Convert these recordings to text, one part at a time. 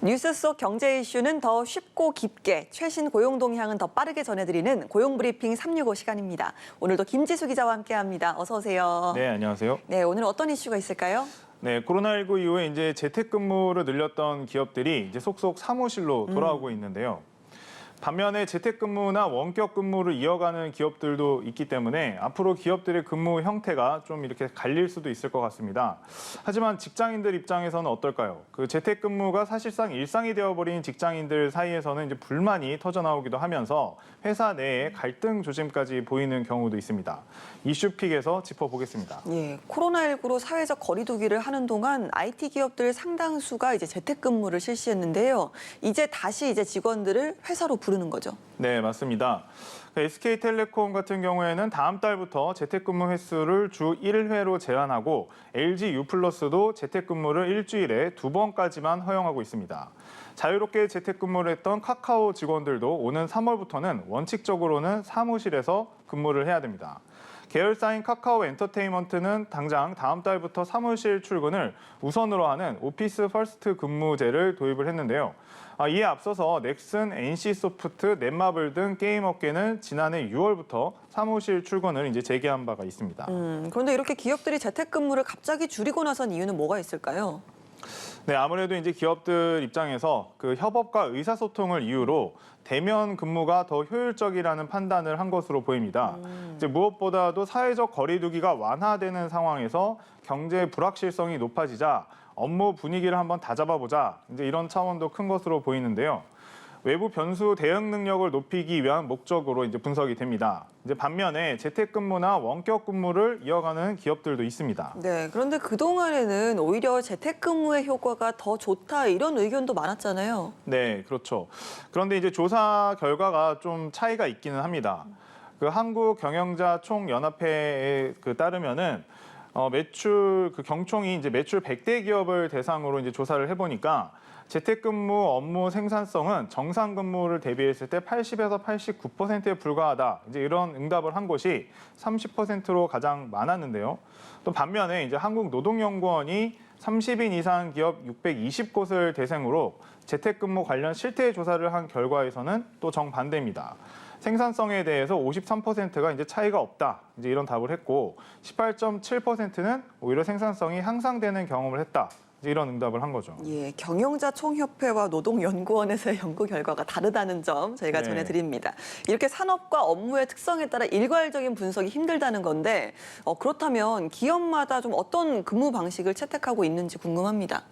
뉴스 속 경제 이슈는 더 쉽고 깊게, 최신 고용 동향은 더 빠르게 전해드리는 고용브리핑 365 시간입니다. 오늘도 김지수 기자와 함께합니다. 어서 오세요. 네, 안녕하세요. 네, 오늘 어떤 이슈가 있을까요? 네, 코로나19 이후에 이제 재택근무를 늘렸던 기업들이 이제 속속 사무실로 돌아오고 있는데요. 반면에 재택근무나 원격근무를 이어가는 기업들도 있기 때문에 앞으로 기업들의 근무 형태가 좀 이렇게 갈릴 수도 있을 것 같습니다. 하지만 직장인들 입장에서는 어떨까요? 그 재택근무가 사실상 일상이 되어버린 직장인들 사이에서는 이제 불만이 터져나오기도 하면서 회사 내에 갈등 조짐까지 보이는 경우도 있습니다. 이슈픽에서 짚어보겠습니다. 예, 코로나19로 사회적 거리두기를 하는 동안 IT 기업들 상당수가 이제 재택근무를 실시했는데요. 이제 다시 직원들을 회사로 부르는 거죠. 네, 맞습니다. SK텔레콤 같은 경우에는 다음 달부터 재택근무 횟수를 주 1회로 제한하고 LG U+도 재택근무를 일주일에 2번까지만 허용하고 있습니다. 자유롭게 재택근무를 했던 카카오 직원들도 오는 3월부터는 원칙적으로는 사무실에서 근무를 해야 됩니다. 계열사인 카카오 엔터테인먼트는 당장 다음 달부터 사무실 출근을 우선으로 하는 오피스 퍼스트 근무제를 도입을 했는데요. 이에 앞서서 넥슨, NC소프트, 넷마블 등 게임 업계는 지난해 6월부터 사무실 출근을 이제 재개한 바가 있습니다. 그런데 이렇게 기업들이 재택근무를 갑자기 줄이고 나선 이유는 뭐가 있을까요? 네, 아무래도 이제 기업들 입장에서 그 협업과 의사소통을 이유로 대면 근무가 더 효율적이라는 판단을 한 것으로 보입니다. 이제 무엇보다도 사회적 거리두기가 완화되는 상황에서 경제 불확실성이 높아지자 업무 분위기를 한번 다잡아보자, 이제 이런 차원도 큰 것으로 보이는데요. 외부 변수 대응 능력을 높이기 위한 목적으로 이제 분석이 됩니다. 이제 반면에 재택근무나 원격근무를 이어가는 기업들도 있습니다. 네, 그런데 그동안에는 오히려 재택근무의 효과가 더 좋다 이런 의견도 많았잖아요. 네, 그렇죠. 그런데 이제 조사 결과가 좀 차이가 있기는 합니다. 그 한국경영자 총연합회에 따르면은 매출 경총이 이제 매출 100대 기업을 대상으로 이제 조사를 해보니까 재택근무 업무 생산성은 정상 근무를 대비했을 때 80에서 89%에 불과하다. 이제 이런 응답을 한 곳이 30%로 가장 많았는데요. 또 반면에 이제 한국노동연구원이 30인 이상 기업 620곳을 대상으로 재택근무 관련 실태 조사를 한 결과에서는 또 정반대입니다. 생산성에 대해서 53%가 이제 차이가 없다. 이제 이런 답을 했고 18.7%는 오히려 생산성이 향상되는 경험을 했다. 이런 응답을 한 거죠. 예, 경영자 총협회와 노동연구원에서의 연구 결과가 다르다는 점 저희가 네. 전해드립니다. 이렇게 산업과 업무의 특성에 따라 일괄적인 분석이 힘들다는 건데 그렇다면 기업마다 좀 어떤 근무 방식을 채택하고 있는지 궁금합니다.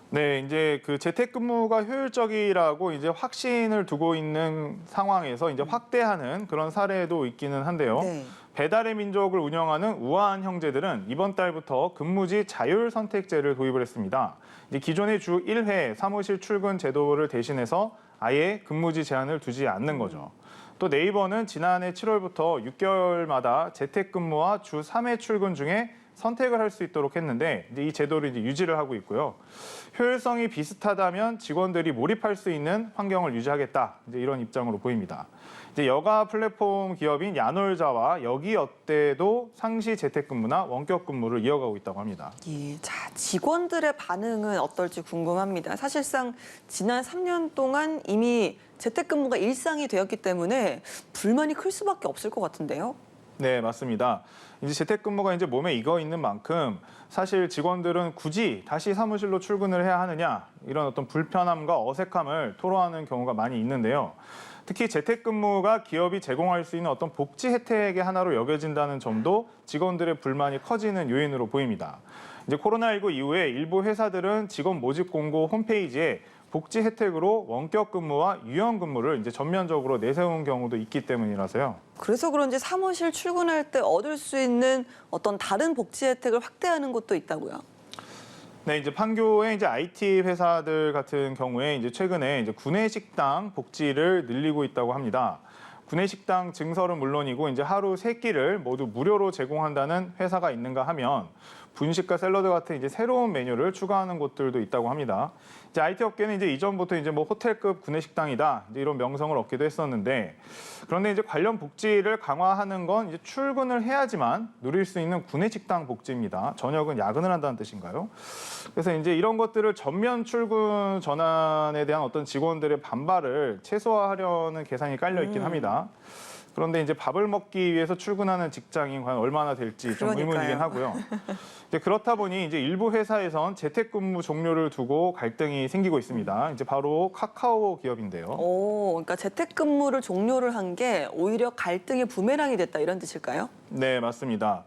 네, 이제 그 재택근무가 효율적이라고 이제 확신을 두고 있는 상황에서 이제 확대하는 그런 사례도 있기는 한데요. 네. 배달의 민족을 운영하는 우아한 형제들은 이번 달부터 근무지 자율 선택제를 도입을 했습니다. 이제 기존의 주 1회 사무실 출근 제도를 대신해서 아예 근무지 제한을 두지 않는 거죠. 또 네이버는 지난해 7월부터 6개월마다 재택근무와 주 3회 출근 중에 선택을 할 수 있도록 했는데 이제 이 제도를 이제 유지를 하고 있고요. 효율성이 비슷하다면 직원들이 몰입할 수 있는 환경을 유지하겠다. 이제 이런 입장으로 보입니다. 이제 여가 플랫폼 기업인 야놀자와 여기어때도 상시 재택근무나 원격근무를 이어가고 있다고 합니다. 예, 자, 직원들의 반응은 어떨지 궁금합니다. 사실상 지난 3년 동안 이미 재택근무가 일상이 되었기 때문에 불만이 클 수밖에 없을 것 같은데요. 네, 맞습니다. 이제 재택근무가 이제 몸에 익어 있는 만큼 사실 직원들은 굳이 다시 사무실로 출근을 해야 하느냐 이런 어떤 불편함과 어색함을 토로하는 경우가 많이 있는데요. 특히 재택근무가 기업이 제공할 수 있는 어떤 복지 혜택의 하나로 여겨진다는 점도 직원들의 불만이 커지는 요인으로 보입니다. 이제 코로나19 이후에 일부 회사들은 직원 모집 공고 홈페이지에 복지 혜택으로 원격 근무와 유연 근무를 이제 전면적으로 내세운 경우도 있기 때문이라서요. 그래서 그런지 사무실 출근할 때 얻을 수 있는 어떤 다른 복지 혜택을 확대하는 곳도 있다고요. 네, 이제 판교의 이제 IT 회사들 같은 경우에 이제 최근에 이제 구내식당 복지를 늘리고 있다고 합니다. 구내식당 증설은 물론이고 이제 하루 3끼를 모두 무료로 제공한다는 회사가 있는가 하면 분식과 샐러드 같은 이제 새로운 메뉴를 추가하는 곳들도 있다고 합니다. 이제 IT 업계는 이제 이전부터 이제 뭐 호텔급 구내식당이다 이제 이런 명성을 얻기도 했었는데, 그런데 이제 관련 복지를 강화하는 건 이제 출근을 해야지만 누릴 수 있는 구내식당 복지입니다. 저녁은 야근을 한다는 뜻인가요? 그래서 이제 이런 것들을 전면 출근 전환에 대한 어떤 직원들의 반발을 최소화하려는 계산이 깔려 있긴 합니다. 그런데 이제 밥을 먹기 위해서 출근하는 직장인 과연 얼마나 될지 좀 그러니까요. 의문이긴 하고요. 이제 그렇다 보니 이제 일부 회사에선 재택근무 종료를 두고 갈등이 생기고 있습니다. 이제 바로 카카오 기업인데요. 그러니까 재택근무를 종료를 한 게 오히려 갈등의 부메랑이 됐다 이런 뜻일까요? 네, 맞습니다.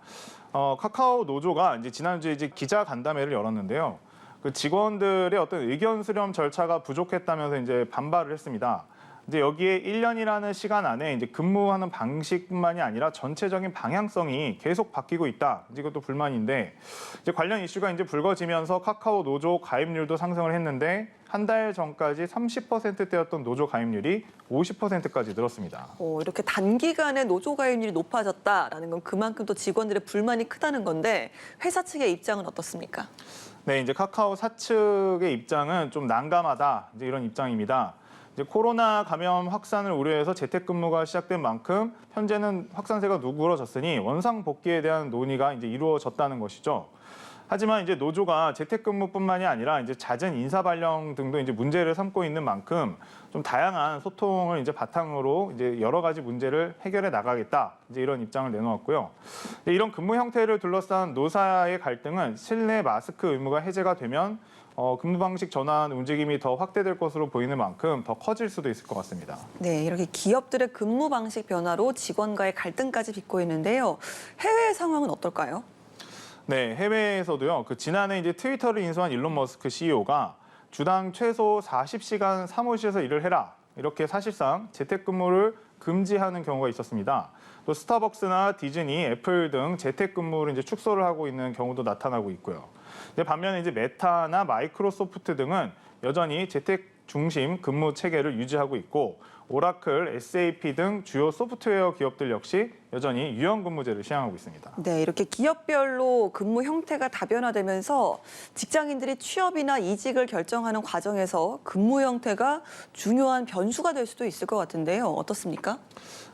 카카오 노조가 이제 지난주에 이제 기자 간담회를 열었는데요. 그 직원들의 어떤 의견 수렴 절차가 부족했다면서 이제 반발을 했습니다. 이제 여기에 1년이라는 시간 안에 이제 근무하는 방식뿐만이 아니라 전체적인 방향성이 계속 바뀌고 있다. 이제 이것도 불만인데, 이제 관련 이슈가 이제 불거지면서 카카오 노조 가입률도 상승을 했는데 한 달 전까지 30%대였던 노조 가입률이 50%까지 늘었습니다. 이렇게 단기간에 노조 가입률이 높아졌다라는 건 그만큼 또 직원들의 불만이 크다는 건데 회사 측의 입장은 어떻습니까? 네, 이제 카카오 사측의 입장은 좀 난감하다. 이제 이런 입장입니다. 이제 코로나 감염 확산을 우려해서 재택근무가 시작된 만큼 현재는 확산세가 누그러졌으니 원상 복귀에 대한 논의가 이제 이루어졌다는 것이죠. 하지만 이제 노조가 재택근무뿐만이 아니라 이제 잦은 인사 발령 등도 이제 문제를 삼고 있는 만큼 좀 다양한 소통을 이제 바탕으로 이제 여러 가지 문제를 해결해 나가겠다. 이제 이런 입장을 내놓았고요. 이런 근무 형태를 둘러싼 노사의 갈등은 실내 마스크 의무가 해제가 되면 근무 방식 전환 움직임이 더 확대될 것으로 보이는 만큼 더 커질 수도 있을 것 같습니다. 네, 이렇게 기업들의 근무 방식 변화로 직원과의 갈등까지 빚고 있는데요. 해외 상황은 어떨까요? 네, 해외에서도요. 그 지난해 이제 트위터를 인수한 일론 머스크 CEO가 주당 최소 40시간 사무실에서 일을 해라. 이렇게 사실상 재택근무를 금지하는 경우가 있었습니다. 또 스타벅스나 디즈니, 애플 등 재택근무를 이제 축소를 하고 있는 경우도 나타나고 있고요. 반면에 이제 메타나 마이크로소프트 등은 여전히 재택 중심 근무 체계를 유지하고 있고, 오라클, SAP 등 주요 소프트웨어 기업들 역시 여전히 유연근무제를 시행하고 있습니다. 네, 이렇게 기업별로 근무 형태가 다변화되면서 직장인들이 취업이나 이직을 결정하는 과정에서 근무 형태가 중요한 변수가 될 수도 있을 것 같은데요. 어떻습니까?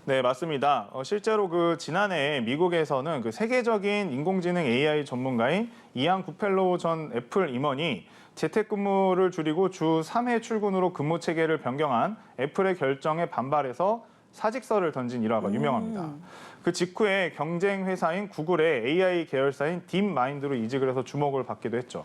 네, 맞습니다. 실제로 그 지난해 미국에서는 그 세계적인 인공지능 AI 전문가인 이안 구펠로우 전 애플 임원이 재택근무를 줄이고 주 3회 출근으로 근무 체계를 변경한 애플의 결정에 반발해서 사직서를 던진 일화가 유명합니다. 그 직후에 경쟁 회사인 구글의 AI 계열사인 딥마인드로 이직을 해서 주목을 받기도 했죠.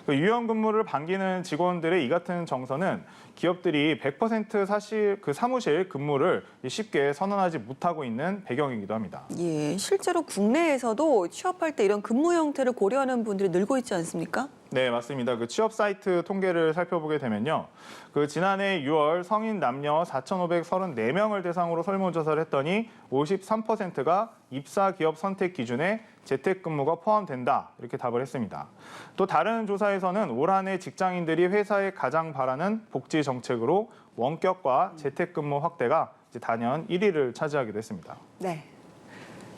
그 유연 근무를 반기는 직원들의 이 같은 정서는 기업들이 100% 사무실 근무를 쉽게 선언하지 못하고 있는 배경이기도 합니다. 예, 실제로 국내에서도 취업할 때 이런 근무 형태를 고려하는 분들이 늘고 있지 않습니까? 네, 맞습니다. 그 취업 사이트 통계를 살펴보게 되면요. 그 지난해 6월 성인 남녀 4,534명을 대상으로 설문조사를 했더니 53%가 입사 기업 선택 기준에 재택근무가 포함된다. 이렇게 답을 했습니다. 또 다른 조사에서는 올 한 해 직장인들이 회사에 가장 바라는 복지 정책으로 원격과 재택근무 확대가 이제 단연 1위를 차지하기도 했습니다. 네.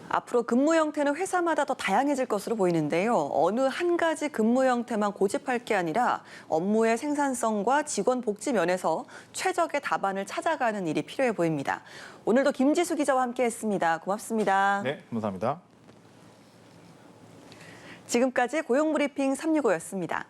앞으로 근무 형태는 회사마다 더 다양해질 것으로 보이는데요. 어느 한 가지 근무 형태만 고집할 게 아니라 업무의 생산성과 직원 복지 면에서 최적의 답안을 찾아가는 일이 필요해 보입니다. 오늘도 김지수 기자와 함께했습니다. 고맙습니다. 네, 감사합니다. 지금까지 고용브리핑 365였습니다.